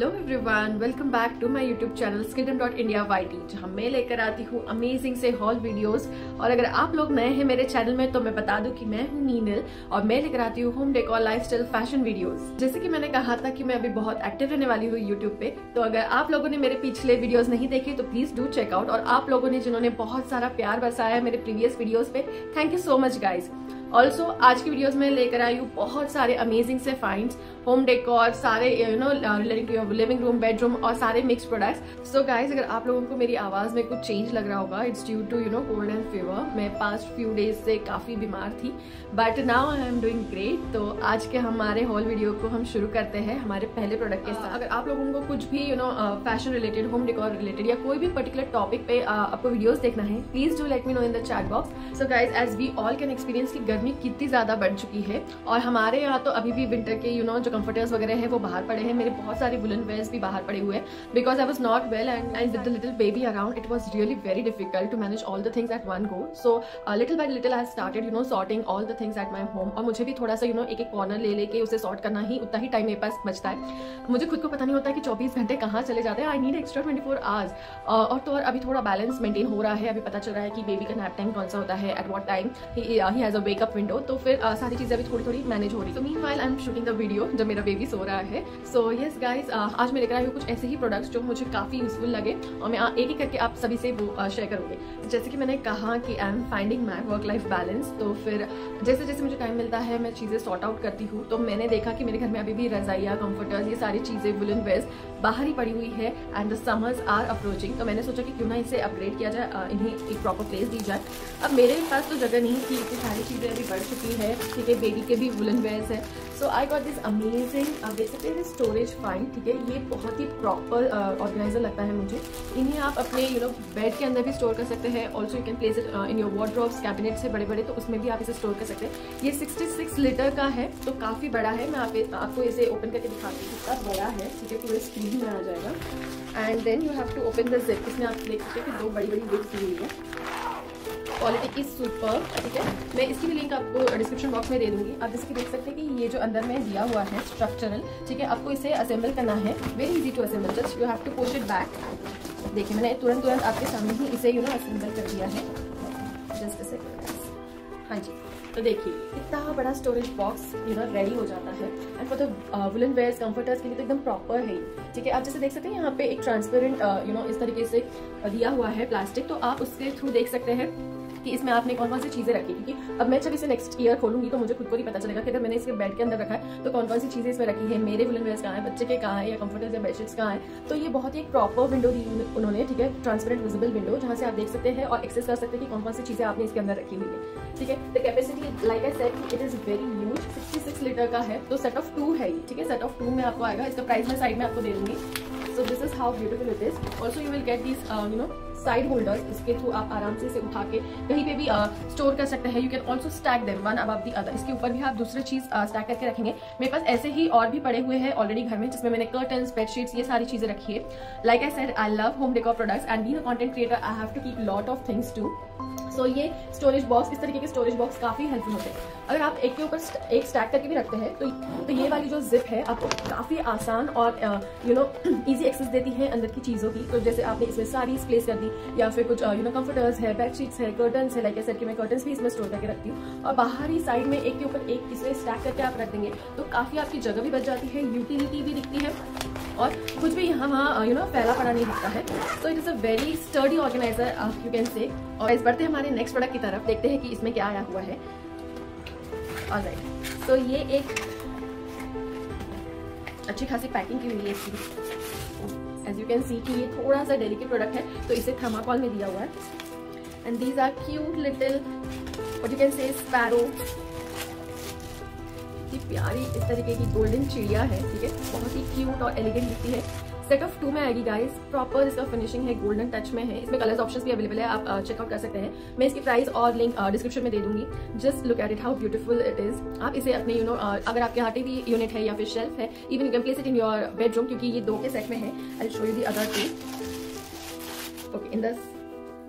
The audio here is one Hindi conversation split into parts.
Hello everyone, welcome back to my YouTube channel skidam.india_YT, जहां मैं लेकर आती हूँ अमेजिंग से हॉल वीडियोस। और अगर आप लोग नए हैं मेरे चैनल में तो मैं बता दूं कि मैं हूँ नीनल और मैं लेकर आती हूँ home decor, lifestyle, fashion videos. जैसे कि मैंने कहा था कि मैं अभी बहुत एक्टिव रहने वाली हूँ यूट्यूब पे, तो अगर आप लोगों ने मेरे पिछले वीडियोज नहीं देखे तो प्लीज डू चेक आउट। और आप लोगों ने जिन्होंने बहुत सारा प्यार बरसाया है मेरे प्रीवियस वीडियोज पे, thank you so much guys. Also आज की वीडियोस में लेकर आई हूँ बहुत सारे अमेजिंग से फाइंड्स, होम डेकोर, सारे relating to your living room, bedroom और सारे मिक्स प्रोडक्ट्स। सो गाइज, अगर आप लोगों को मेरी आवाज में कुछ चेंज लग रहा होगा, it's due to cold and fever. मैं पास्ट फ्यू डेज से काफी बीमार थी, but now I am doing great. तो आज के हमारे हॉल वीडियो को हम शुरू करते हैं हमारे पहले प्रोडक्ट के साथ। अगर आप लोगों को कुछ भी fashion related, home decor related या कोई भी पर्टिकुलर टॉपिक पे आपको वीडियोस देखना है, please do let me know in the chat box. So guys, as we all can experience की गर्मी कितनी ज्यादा बढ़ चुकी है और हमारे यहाँ तो अभी भी विंटर के जो कंफर्टर्स वगैरह है वो बाहर पड़े हैं। मेरे बहुत सारे वुलन वेयर्स भी बाहर पड़े हुए हैं because I was not well and with the little baby around it was really very difficult to manage all the things at one go. So little by little I started sorting all the things at my home. और मुझे भी थोड़ा सा एक एक कॉर्नर ले लेके उसे सॉर्ट करना ही उतना ही टाइम मेरे पास बचता है। मुझे खुद को पता नहीं होता कि 24 घंटे कहाँ चले जाते हैं। I need extra 24 hours. और तो और अभी थोड़ा बैलेंस मेंटेन हो रहा है। अभी पता चल रहा है कि बेबी का नैप टाइम कौन सा होता है, at what time he has a wake up window. तो फिर सारी चीजें अभी थोड़ी थोड़ी मैनेज हो रही। तो meanwhile I am shooting the video जब मेरा बेबी सो रहा है। सो यस गाइज, आज मैं लेकर आई हूँ कुछ ऐसे ही प्रोडक्ट्स जो मुझे काफी यूजफुल लगे और मैं एक एक करके आप सभी से वो शेयर करूंगी। जैसे कि मैंने कहा कि I am finding my work life balance, तो फिर जैसे जैसे मुझे टाइम मिलता है मैं चीजें सॉर्ट आउट करती हूँ। तो मैंने देखा कि मेरे घर में अभी भी रजाइया, कंफर्टर्स, ये सारी चीजें, वुलन वेयर्स बाहर ही पड़ी हुई है and the summers are approaching. तो मैंने सोचा कि क्यों ना इसे अपग्रेड किया जाए, इन्हें एक प्रॉपर प्लेस दी जाए। अब मेरे पास तो जगह नहीं थी, इतनी सारी चीजें अभी बढ़ चुकी है, ठीक है, बेबी के भी वुलन वेयर्स है। सो आई गॉट दिस अमेजिंग, आप देख सकते हैं, स्टोरेज फाइंड, ठीक है। ये बहुत ही प्रॉपर ऑर्गेनाइजर लगता है मुझे। इन्हें आप अपने बेड के अंदर भी स्टोर कर सकते हैं। Also you can place it in your wardrobes, cabinet से बड़े बड़े, तो उसमें भी आप इसे स्टोर कर सकते हैं। ये 66 लीटर का है, तो काफी बड़ा है। मैं आपको इसे ओपन करके दिखाती हूँ, कितना बड़ा है, ठीक है, पूरे स्क्रीन में आ जाएगा। And then you have to open the zip. इसमें आप देख सकते हैं कि 2 बड़ी बड़ी जिप्स दी हुई है। क्वालिटी इज सुपर, ठीक है। मैं इसकी भी लिंक आपको डिस्क्रिप्शन बॉक्स में दे दूंगी। आप इसकी देख सकते हैं कि ये जो अंदर में दिया हुआ है स्ट्रक्चरल, ठीक है, आपको इसे असेंबल करना है। Very easy to assemble, just you have to push it back. देखिए, मैंने तुरंत आपके सामने ही इसे असेंबल कर दिया है। Just a second. हाँ जी, तो देखिए इतना बड़ा स्टोरेज बॉक्स रेडी हो जाता है। And for the woollen wears, comforters के लिए तो एकदम प्रॉपर है, ठीक है। आप जैसे देख सकते हैं यहाँ पे एक ट्रांसपेरेंट इस तरीके से दिया हुआ है प्लास्टिक, तो आप उसके थ्रू देख सकते हैं कि इसमें आपने कौन कौन सी चीजें रखी। क्योंकि अब मैं जब इसे नेक्स्ट ईयर खोलूंगी तो मुझे खुद को ही पता चलेगा कि अगर मैंने इसके बेड के अंदर रखा है तो कौन कौन सी चीजें इसमें रखी है, मेरे वुलन वेयर्स कहाँ है, बच्चे के कहाँ है, या कंफर्टर्स या बेडशीट्स कहाँ है। तो ये बहुत ही एक प्रॉपर विंडो दी उन्होंने, ठीक है, ट्रांसपेरेंट विजिबल विंडो, जहाँ से आप देख सकते हैं और एक्सेस कर सकते हैं कि कौन कौन सी चीजें आपने इसके अंदर रखी हुई है, ठीक है। The capacity, like I said, it is very huge, 66 litre का है। तो सेट ऑफ 2 है, ठीक है, सेट ऑफ 2 में आपको आएगा। इसका प्राइस मैं साइड में आपको दे दूंगी। So this is how beautiful it is. Also you will get this side holders. इसके थ्रू आप आराम से इसे उठा के कहीं पे भी स्टोर कर सकते हैं। You can also stack them one above the other. इसके ऊपर भी आप दूसरी चीज स्टैक करके रखेंगे। मेरे पास ऐसे ही और भी पड़े हुए हैं ऑलरेडी घर में, जिसमें मैंने कर्टन्स, बेडशीट्स, ये सारी चीजें रखी है। Like I said, I love home decor products and being a content creator I have to keep lot of things too. So ये स्टोरेज बॉक्स, इस तरीके के स्टोरेज बॉक्स काफी हेल्पफुल होते हैं। अगर आप एक के ऊपर एक स्टैक करके भी रखते हैं तो ये वाली जो जिप है आपको काफी आसान और इजी एक्सेस देती है अंदर की चीजों की। तो जैसे आपने इसमें साड़ीज प्लेस कर दी, या फिर कुछ कंफर्टर्स है, बेडशीट्स है, कर्टन्स है, लाइक आई सेड कि मैं कर्टन्स भी इसमें स्टोर करके रखती हूँ। और बाहरी साइड में एक के ऊपर एक इसे स्टैक करके आप रख देंगे तो काफी आपकी जगह भी बच जाती है, यूटिलिटी भी दिखती है और कुछ भी यहाँ वहाँ फैला पड़ा नहीं दिखता है। So it is a very sturdy organiser, you can से। और इस बढ़ते हमारे नेक्स्ट प्रोडक्ट की तरफ, देखते हैं कि इसमें क्या आया हुआ है। ऑलराइट, तो ये एक अच्छी खासी पैकिंग की हुई है इसकी। एज यू कैन सी कि ये थोड़ा सा डेलिकेट प्रोडक्ट है, तो इसे थर्माकोल में दिया हुआ है। And these are cute little, what you can say, sparrow. प्यारी इस तरीके की गोल्डन चिड़िया है, ठीक है, बहुत ही क्यूट और एलिगेंट दिखती है। सेट ऑफ 2 में आएगी गाइस। प्रॉपर इसका फिनिशिंग है, गोल्डन टच में है। इसमें कलर्स ऑप्शंस भी अवेलेबल है, आप चेकआउट कर सकते हैं। मैं इसकी प्राइस और लिंक डिस्क्रिप्शन में दे दूंगी। Just look at it, how beautiful it is. आप इसे अपने अगर आपके यहाँ टीवी यूनिट है या फिर शेल्फ है, even you can place it in your bedroom, क्योंकि ये 2 के सेट में है। I will show you the other 2। Okay, in this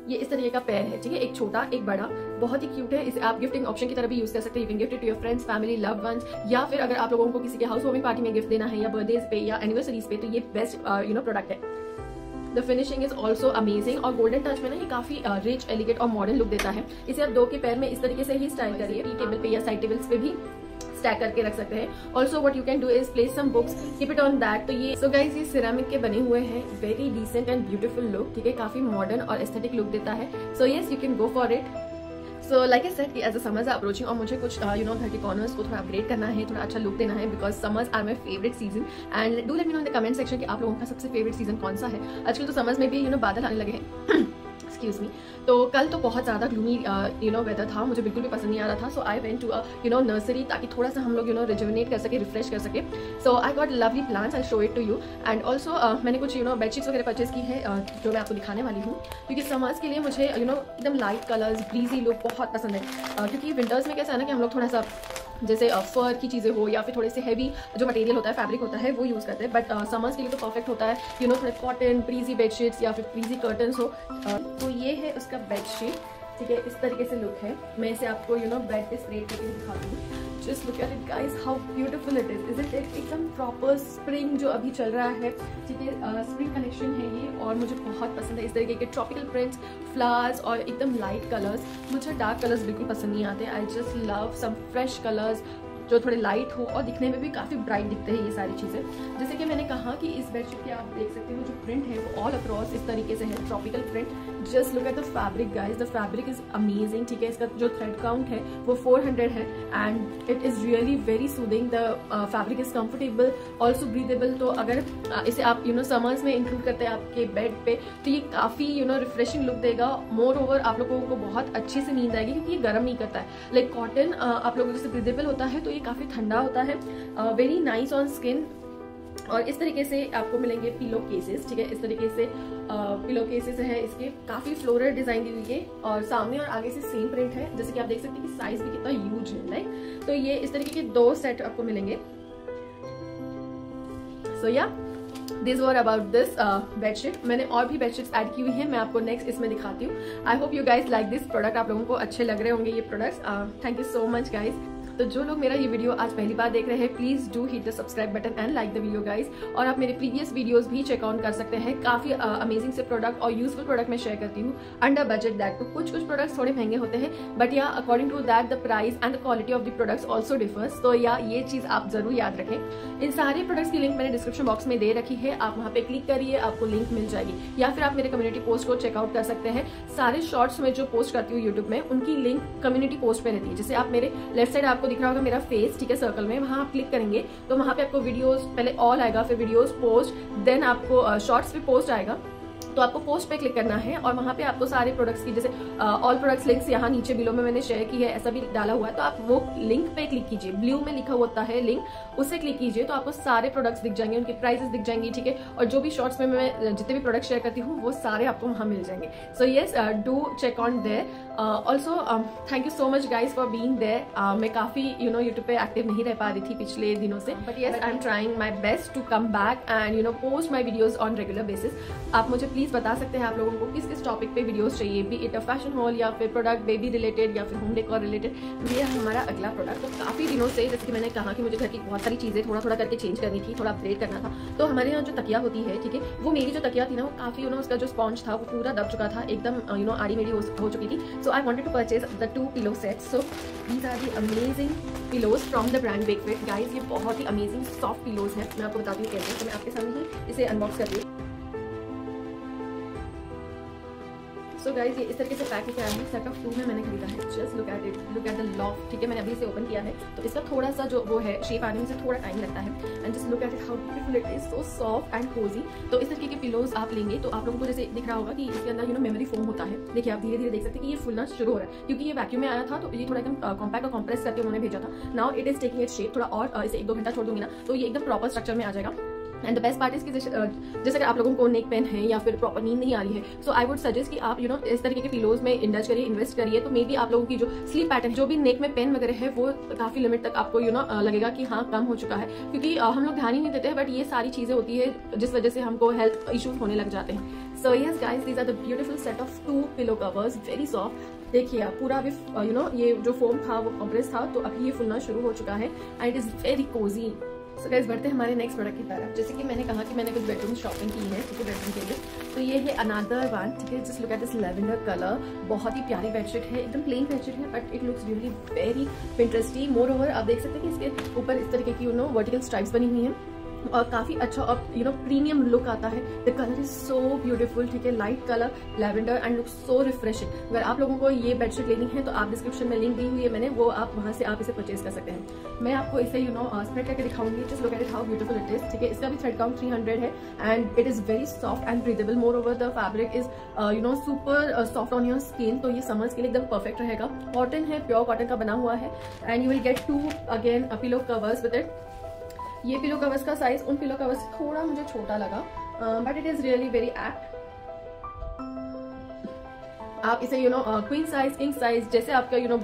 ये इस तरीके का पेयर है, ठीक है, एक छोटा एक बड़ा। बहुत ही क्यूट है, इसे आप गिफ्टिंग ऑप्शन की तरह भी यूज कर सकते हैं। You can gift it to your friends, family, loved ones, या फिर अगर आप लोगों को किसी के हाउस वार्मिंग पार्टी में गिफ्ट देना है या बर्थडेज पे या एनिवर्सरीज पे, तो ये बेस्ट प्रोडक्ट है। The finishing is also amazing और गोल्डन टच में ना ये काफी रिच, एलिगेंट और मॉडर्न लुक देता है। इसे आप 2 के पैर में इस तरीके से ही स्टाइल करिए, टेबल पे या साइड टेबल्स पे भी स्टैक करके रख सकते हैं। Also what you can do is place some books, keep it on that. तो ये गाइज ये सिरेमिक के बने हुए हैं, very decent and beautiful look, ठीक है, काफी मॉडर्न और एस्थेटिक लुक देता है। So yes, you can go for it. So like I said कि as a summers are approaching और मुझे कुछ घर के कॉर्नर्स को थोड़ा अपग्रेड करना है, थोड़ा अच्छा लुक देना है, because summers are my favourite season. And do let me know in the comment section कि आप लोगों का सबसे फेवरेट सीजन कौन सा है। आजकल तो समर्स में भी बादल आने लगे हैं एक्सक्यूज मी। तो कल तो बहुत ज़्यादा ग्लूमी वेदर था, मुझे बिल्कुल भी पसंद नहीं आ रहा था। सो आई वेंट टू नर्सरी ताकि थोड़ा सा हम लोग रिजुविनेट कर सके, रिफ्रेश कर सके। So I got lovely plants, I show it to you. And also मैंने कुछ बेडशीट्स वगैरह परचेज की है जो मैं आपको दिखाने वाली हूँ, क्योंकि समर्स के लिए मुझे एकदम लाइट कलर्स, ब्रीजी लुक बहुत पसंद है। क्योंकि विंटर्स में कैसा है ना कि हम लोग थोड़ा सा जैसे फर की चीज़ें हो या फिर थोड़े से हैवी जो मटेरियल होता है, फैब्रिक होता है, वो यूज़ करते हैं। बट समर्स के लिए तो परफेक्ट होता है थोड़े कॉटन, ब्रीजी बेडशीट्स या फिर ब्रीजी कर्टन्स हो। तो ये है उसका बेडशीट, ठीक है, इस तरीके से लुक है। मैं इसे आपको बेड पे स्प्रेड करके दिखा दूँ। Just look at it guys, how beautiful it is it एकदम प्रॉपर स्प्रिंग जो अभी चल रहा है, ठीक है, स्प्रिंग कलेक्शन है ये और मुझे बहुत पसंद है। इस तरीके के ट्रॉपिकल प्रिंट्स, फ्लावर्स और एकदम लाइट कलर्स। मुझे डार्क कलर्स बिल्कुल पसंद नहीं आते। I just love some fresh colours जो थोड़े लाइट हो और दिखने में भी काफ़ी ब्राइट दिखते हैं ये सारी चीज़ें। जैसे कि मैंने कहा कि इस बेडशीट के आप देख सकते हो जो प्रिंट है वो ऑल अक्रॉस इस तरीके से है, tropical print. Just look at the fabric guys, the fabric is amazing, ठीक है। इसका जो थ्रेड काउंट है वो 400 है and it is really very soothing. The fabric is comfortable, also breathable. तो अगर इसे आप समर्स में इंक्लूड करते हैं आपके बेड पे तो ये काफ़ी रिफ्रेशिंग लुक देगा। मोर ओवर आप लोगों को बहुत अच्छे से नींद आएगी क्योंकि ये गर्म नहीं करता है। लाइक कॉटन आप लोगों से ब्रीदेबल होता है तो ये काफ़ी ठंडा होता है, वेरी नाइस ऑन स्किन। और इस तरीके से आपको मिलेंगे पिलो केसेस, ठीक है, इस तरीके से पिलो केसेस है, इसके काफी फ्लोरल डिजाइन दी हुई है और सामने और आगे से सेम प्रिंट है। जैसे कि आप देख सकते हैं कि साइज भी कितना ह्यूज है, राइट। तो ये इस तरीके के 2 सेट आपको मिलेंगे। सो या this were about this bedsheet. मैंने और भी बेडशीट्स ऐड की हुई है, मैं आपको नेक्स्ट इसमें दिखाती हूँ। आई hope you guys like this product, आप लोगों को अच्छे लग रहे होंगे ये products. Thank you so much guys. तो जो लोग मेरा ये वीडियो आज पहली बार देख रहे हैं, please do hit the subscribe button and like the video guys. और आप मेरे प्रीवियस वीडियोस भी चेकआउट कर सकते हैं, काफी अमेजिंग से प्रोडक्ट और यूजफुल प्रोडक्ट मैं शेयर करती हूँ अंडर बजट दैट। तो कुछ प्रोडक्ट्स थोड़े महंगे होते हैं बट या according to that the price and the quality of the products also differs. तो या ये चीज आप जरूर याद रखें। इन सारे प्रोडक्ट्स की लिंक मैंने डिस्क्रिप्शन बॉक्स में दे रखी है, आप वहाँ पे क्लिक करिए, आपको लिंक मिल जाएगी। या फिर आप मेरे कम्युनिटी पोस्ट को चेकआउट कर सकते हैं। सारे शॉर्ट्स में जो पोस्ट करती हूँ यूट्यूब में उनकी लिंक कम्युनिटी पोस्ट पे रहती है। जैसे आप मेरे लेफ्ट साइड आपको दिख रहा होगा मेरा फेस, ठीक है, सर्कल में, वहां आप क्लिक करेंगे तो वहां पे आपको वीडियोस पहले ऑल आएगा, फिर वीडियोस पोस्ट, देन आपको शॉर्ट्स पे पोस्ट आएगा। तो आपको पोस्ट पे क्लिक करना है और वहां पे आपको सारे प्रोडक्ट्स की जैसे ऑल प्रोडक्ट्स लिंक्स यहाँ नीचे बिलो में मैंने शेयर की है, ऐसा भी डाला हुआ है। तो आप वो लिंक पे क्लिक कीजिए, ब्लू में लिखा होता है लिंक, उससे क्लिक कीजिए तो आपको सारे प्रोडक्ट्स दिख जाएंगे, उनकी प्राइसेस दिख जाएंगी, ठीक है। और जो भी शॉर्ट्स में मैं जितने भी प्रोडक्ट शेयर करती हूँ वो सारे आपको वहां मिल जाएंगे। So yes, do check on there. Also thank you so much guys for being there. मैं काफी यूट्यूब पे एक्टिव नहीं रह पा रही थी पिछले दिनों से, but yes I am trying my best to come back and post my videos on regular basis. आप मुझे प्लीज बता सकते हैं आप लोगों को किस किस टॉपिक पे वीडियोस चाहिए, B it a fashion hall या फिर प्रोडक्ट बेबी रिलेटेड या फिर होम डेकोर रिलेटेड। ये है हमारा अगला प्रोडक्ट। तो काफी दिनों से, जैसे कि मैंने कहा कि मुझे घर की बहुत सारी चीजें थोड़ा थोड़ा करके चेंज करनी थी, थोड़ा अपग्रेड करना था। तो हमारे यहाँ जो तकिया होती है, ठीक है, वो मेरी जो तकिया थी ना वो काफी उसका जो स्पॉन्ज था वो पूरा दब चुका था, एकदम आड़ी मेड़ी हो चुकी थी। So I wanted to purchase the 2 pillow sets. So these are the amazing pillows from the brand बेकफिट गाइज। ये बहुत ही अमेजिंग सॉफ्ट पिलोज है, मैं आपको बताती हूँ कैसे। तो मैं आपके सामने ही इसे अनबॉक्स कर रही हूँ। सो गाइज ये इस तरीके से पैक होकर आया है, सेट ऑफ 2 में मैंने खरीदा है। Just look at it, look at the loft, ठीक है, मैंने अभी इसे ओपन किया है तो इसका थोड़ा सा जो वो है शेप आने में से थोड़ा टाइम लगता है। And just look at it how beautiful it is, so soft and cosy. तो इस तरीके के पिलोज आप लेंगे तो आप लोगों को जैसे दिख रहा होगा कि इसके अंदर मेमोरी फोम होता है। देखिए आप धीरे धीरे देख सकते हैं कि ये फुलना शुरू हो रहा है क्योंकि ये वैक्यूम में आया था तो ये थोड़ा एकदम कॉम्पैक्ट और कॉम्प्रेस करके उन्होंने भेजा था। Now it is taking its shape, थोड़ा और इसे 1-2 घंटा छोड़ दूंगी ना तो ये एकदम प्रॉपर स्ट्रक्चर में आ जाएगा। And the best part is कि जैसे अगर आप लोगों को नेक पेन है या फिर प्रॉपर नींद नहीं आ रही है, सो आई वुड सजेस्ट कि आप इस तरीके के पिलोज में इंडल्ज करिए, इन्वेस्ट करिए। तो मे बी आप लोगों की जो स्लीप पैटर्न, जो भी नेक में पेन वगैरह है वो काफी लिमिट तक आपको लगेगा कि हाँ कम हो चुका है, क्योंकि हम लोग ध्यान ही नहीं देते हैं बट ये सारी चीजें होती है जिस वजह से हमको हेल्थ इश्यूज होने लग जाते हैं। So yes guys, these are the beautiful set of 2 pillow covers, very soft. देखिए आप पूरा अभी ये जो फोम था वो कंप्रेस था, तो अभी ये फुलना शुरू हो चुका है and it is very Cozi. So guys बढ़ते हैं हमारे नेक्स्ट प्रोडक्ट की तरफ। जैसे कि मैंने कहा कि मैंने कुछ बेडरूम शॉपिंग की है, ठीक है, बेडरूम के लिए। तो ये है अनदर वन, ठीक है, just look at this lavender colour. बहुत ही प्यारी बेडशीट है, एकदम प्लेन बेडशीट है but it looks really very Pinteresty. Moreover आप देख सकते हैं कि इसके ऊपर इस तरीके की वर्टिकल स्ट्राइप्स बनी हुई हैं और काफी अच्छा और प्रीमियम लुक आता है। The colour is so beautiful, ठीक है, light colour lavender and look so refreshing. अगर आप लोगों को ये बेडशीट लेनी है तो आप डिस्क्रिप्शन में लिंक दी हुई है मैंने, वो आप वहां से आप इसे परचेज कर सकते हैं। मैं आपको इसे स्प्रेड करके दिखाऊंगी, just look at it how beautiful it is, ठीक है। इसका भी थ्रेड काउंट 300 है and it is very soft and breathable. More over the fabric is super soft on your skin, तो ये समर्स के लिए एकदम परफेक्ट रहेगा। कॉटन है, प्योर कॉटन का बना हुआ है and you will get 2 again pillow covers with it. ये पिलो कवर्स का साइज उन पिलो कवर्स से थोड़ा मुझे छोटा लगा but it is really very apt. आप इसे क्वीन साइज, किंग साइज, जैसे आपका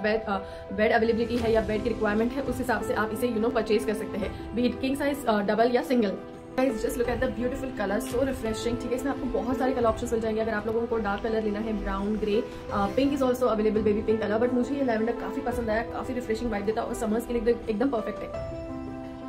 बेड अवेलेबिलिटी है या बेड की रिक्वायरमेंट है उस हिसाब से आप इसे परचेज कर सकते हैं, be it king size, double या single. Guys just look at the beautiful colour, so refreshing, ठीक है। इसमें आपको बहुत सारे कलर ऑप्शंस मिल जाएंगे। अगर आप लोगों को डार्क कलर लेना है, brown, grey, pink is also available, baby pink colour, but मुझे ये लैवेंडर काफी पसंद आया, काफी रिफ्रेशिंग वाइब देता है और समर्स के लिए एकदम परफेक्ट है।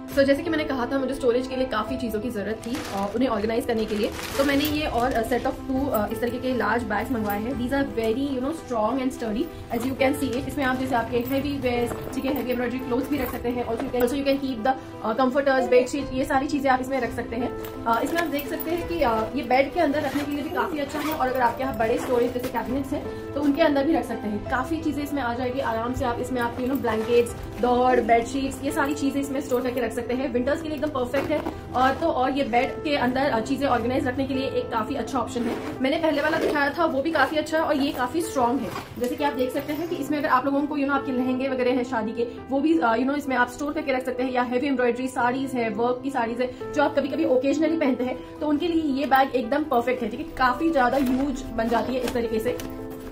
तो जैसे कि मैंने कहा था मुझे स्टोरेज के लिए काफ़ी चीज़ों की ज़रूरत थी और उन्हें ऑर्गेनाइज करने के लिए, तो मैंने ये और सेट ऑफ 2 इस तरीके के लार्ज बैग्स मंगवाए हैं। These are very strong and sturdy as you can see it. इसमें आप जैसे आपके हैवी वेयर्स, ठीक है, हैवी एम्ब्रॉयडरी क्लोथ्स भी रख सकते हैं। Also you can keep the comforters, bedsheet, ये सारी चीज़ें आप इसमें रख सकते हैं। इसमें आप देख सकते हैं कि ये बेड के अंदर रखने के लिए भी काफ़ी अच्छा है और अगर आपके यहाँ बड़े स्टोरेज जैसे कैबिनेट्स हैं तो उनके अंदर भी रख सकते हैं। काफ़ी चीज़ें इसमें आ जाएगी आराम से। आप इसमें आपकी ब्लैंकेट्स, दौड़, बेडशीट्स, ये सारी चीज़ें इसमें स्टोर करके रख सकते हैं। विंटर्स के लिए एकदम परफेक्ट है और ये बेड के अंदर चीजें ऑर्गेनाइज रखने के लिए एक काफी अच्छा ऑप्शन है। मैंने पहले वाला दिखाया था वो भी काफी अच्छा है और ये काफी स्ट्रॉन्ग है। जैसे कि आप देख सकते हैं कि इसमें अगर आप लोगों को आपके लहंगे वगैरह है शादी के, वो भी इसमें आप स्टोर करके रख सकते हैं, या हैवी एम्ब्रॉयडरी साड़ीज है, वर्क की साड़ीज है जो आप कभी कभी ओकेजनली पहनते हैं, तो उनके लिए ये बैग एकदम परफेक्ट है, ठीक है। काफी ज्यादा यूज बन जाती है इस तरीके से,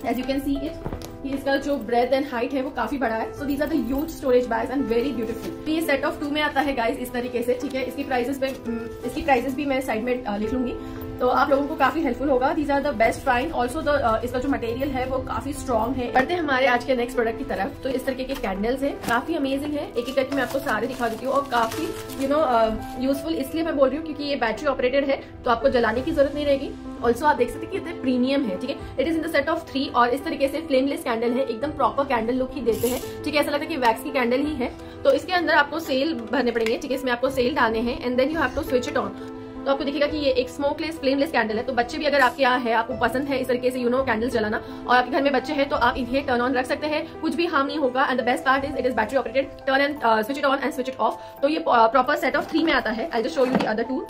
as you can see it. इसका जो ब्रेथ एंड हाइट है वो काफी बड़ा है। So these are the huge storage bags and very beautiful. ये सेट ऑफ 2 में आता है गाइस इस तरीके से, ठीक है। इसकी प्राइसेस भी मैं साइड में लिख लूंगी, तो आप लोगों को काफी हेल्पफुल होगा। These are the best find. Also इसका जो मटेरियल है वो काफी स्ट्रॉन्ग है। बढ़ते हैं हमारे आज के नेक्स्ट प्रोडक्ट की तरफ। तो इस तरीके के कैंडल्स हैं, काफी अमेजिंग है। एक एक करके मैं आपको सारे दिखा देती हूँ और काफी यूजफुल इसलिए मैं बोल रही हूँ क्योंकि ये बैटरी ऑपरेटेड है तो आपको जलाने की जरूरत नहीं रहेगी। ऑल्सो आप देख सकते हैं कि इतने प्रीमियम है, ठीक है। It is in the set of 3 और इस तरीके से फ्लेमलेस कैंडल है, एकदम प्रॉपर कैंडल लुक ही देते हैं, ठीक है। ऐसा लगता है कि वैक्स की कैंडल ही है। तो इसके अंदर आपको सेल भरने पड़ेंगे, ठीक है। इसमें आपको सेल डालने हैं and then you have to switch it on. तो आपको दिखेगा कि ये एक स्मोकलेस फ्लेमलेस कैंडल है। तो बच्चे भी अगर आपके यहाँ है, आपको पसंद है इस तरीके से कैंडल्स जलाना और आपके घर में बच्चे हैं तो आप इन्हें टर्न ऑन रख सकते हैं, कुछ भी हार्म नहीं होगा। And the best part is it is battery operated, turn and switch it on and switch it of. तो ये प्रॉपर सेट ऑफ 3 में आता है। I just show you the other 2।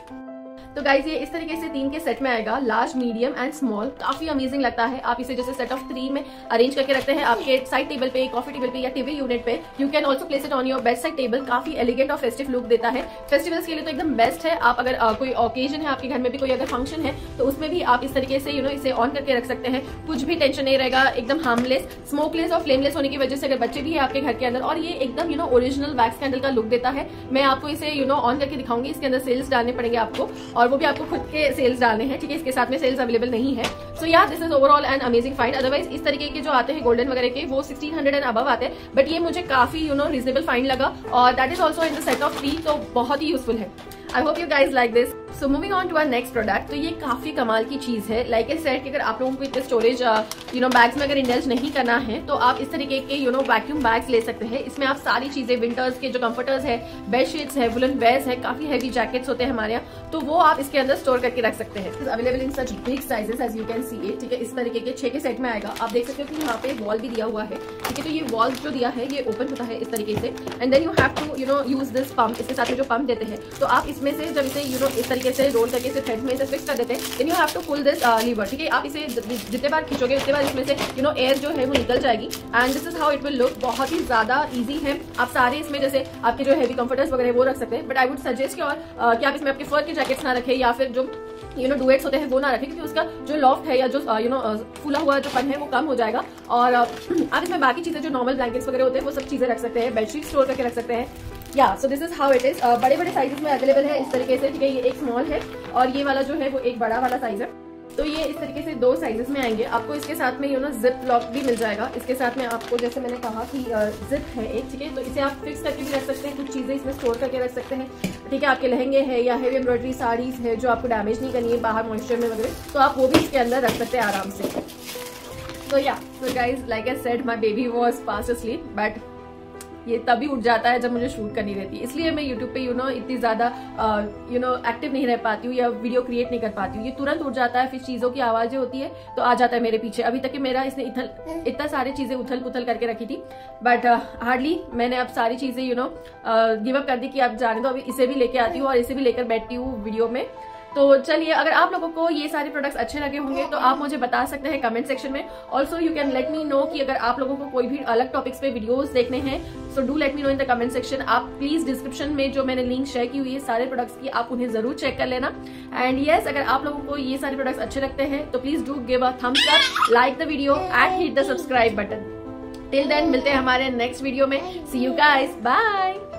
तो गाइज ये इस तरीके से 3 के सेट में आएगा, लार्ज, मीडियम एंड स्मॉल। काफी अमेजिंग लगता है। आप इसे जैसे सेट ऑफ 3 में अरेंज करके रखते हैं आपके साइड टेबल पे, कॉफी टेबल पे या टीवी यूनिट पे। You can also place it on your bed side table. काफी एलिगेंट और फेस्टिव लुक देता है। फेस्टिवल्स के लिए तो एकदम बेस्ट है। आप अगर कोई ओकेजन है आपके घर में भी, कोई अगर फंक्शन है तो उसमें भी आप इस तरीके से इसे ऑन करके रख सकते हैं। कुछ भी टेंशन नहीं रहेगा, एकदम हार्मलेस, स्मोकलेस और फ्लेमलेस होने की वजह से अगर बच्चे भी है आपके घर के अंदर, और ये एकदम ओरिजिनल वैक्स कैंडल का लुक देता है। मैं आपको इसे ऑन करके दिखाऊंगी। इसके अंदर सेल्स डालने पड़ेंगे आपको और वो भी आपको खुद के सेल्स डालने हैं, ठीक है। इसके साथ में सेल्स अवेलेबल नहीं है। सो या this is overall an amazing find. Otherwise इस तरीके के जो आते हैं गोल्डन वगैरह के वो 1600 एंड अबव आते हैं, बट ये मुझे काफी रीजनेबल फाइंड लगा और that is also in the set of 3, तो बहुत ही यूजफुल है। I hope you guys like this. So moving on to our next product. तो ये काफी कमाल की चीज है। लाइक ए सेट कि अगर आप लोगों को इतने स्टोरेज बैग्स में अगर इंडल्ज नहीं करना है तो आप इस तरीके के वैक्यूम बैग्स ले सकते हैं। इसमें आप सारी चीजें, विंटर्स के जो कंफर्टर्स है, बेडशीट्स है, वुलन वेयर्स है, काफी हैवी जैकेट्स होते हैं हमारे यहाँ, तो वो आप इसके अंदर स्टोर करके रख सकते हैं। Available in such big sizes as you can see it, ठीक है। इस तरीके के 6 के सेट में आएगा। आप देख सकते हो कि यहाँ पे वॉल भी दिया हुआ है, ठीक है। तो ये वॉल जो दिया है ये ओपन होता है इस तरीके से and then you have to use this pump. इसके साथ में जो पंप देते हैं तो आप इसमें से जब इसे इस तरीके से रोल करके इसे थ्रेड में इसे फिक्स कर देते हैं, then you have to pull this lever, ठीक है। आप इसे जितने बार खींचोगे उतने बार इसमें से एयर जो है वो निकल जाएगी and this is how it will look. बहुत ही ज्यादा इजी है। आप सारे इसमें जैसे आपके जो हैवी कंफर्टर्स वगैरह वो रख सकते हैं, बट आई वुड सजेस्ट कि आप इसमें आपके फर के जैकेट्स ना रखें या फिर जो डुएट्स होते हैं वो ना रखें, क्योंकि उसका जो लॉफ्ट है या जो फूला हुआ जो पन है वो कम हो जाएगा। और आप इसमें बाकी चीजें जो नॉर्मल ब्लैंकेट्स वगैरह होते हैं वो सब चीजें रख सकते हैं, बेडशीट स्टोर करके रख सकते हैं। या so this is how it is. बड़े बड़े साइजेस में अवेलेबल है इस तरीके से, ठीक है। ये एक स्मॉल है और ये वाला जो है वो एक बड़ा वाला साइज है। तो ये इस तरीके से 2 साइजेस में आएंगे। आपको इसके साथ में जिप लॉक भी मिल जाएगा। इसके साथ में आपको जैसे मैंने कहा कि जिप है एक, ठीक है, तो इसे आप फिक्स करके भी रख सकते हैं, कुछ चीजें इसमें स्टोर करके रख सकते हैं, ठीक है। आपके लहंगे है या हेवी एम्ब्रॉयडरी साड़ीज है जो आपको डैमेज नहीं करनी है बाहर मॉइस्चर में वगैरह, तो आप वो भी इसके अंदर रख सकते हैं आराम से। तो या so guys, like I said, my baby was fast asleep, but ये तभी उठ जाता है जब मुझे शूट करनी रहती है, इसलिए मैं यूट्यूब पे इतनी ज्यादा एक्टिव नहीं रह पाती हूँ या वीडियो क्रिएट नहीं कर पाती हूँ। ये तुरंत उठ जाता है, फिर चीजों की आवाजें होती है तो आ जाता है मेरे पीछे। अभी तक कि मेरा इसने इतना सारी चीजें उथल पुथल करके रखी थी, बट हार्डली मैंने अब सारी चीजें गिव अप कर दी कि अब जाने दो, अभी इसे भी लेके आती हूँ और इसे भी लेकर बैठती हूँ वीडियो में। तो चलिए, अगर आप लोगों को ये सारे प्रोडक्ट्स अच्छे लगे होंगे तो आप मुझे बता सकते हैं कमेंट सेक्शन में। Also you can let me no कि अगर आप लोगों को कोई भी अलग टॉपिक्स पे वीडियोस देखने हैं, so do let me know in the comment section. आप प्लीज डिस्क्रिप्शन में जो मैंने लिंक शेयर की हुई है सारे प्रोडक्ट्स की, आप उन्हें जरूर चेक कर लेना। एंड यस, अगर आप लोगों को ये सारे प्रोडक्ट्स अच्छे लगते हैं तो please do give a thumbs up, like the video and hit the subscribe button. Till then मिलते हैं हमारे नेक्स्ट वीडियो में। See you guys, bye.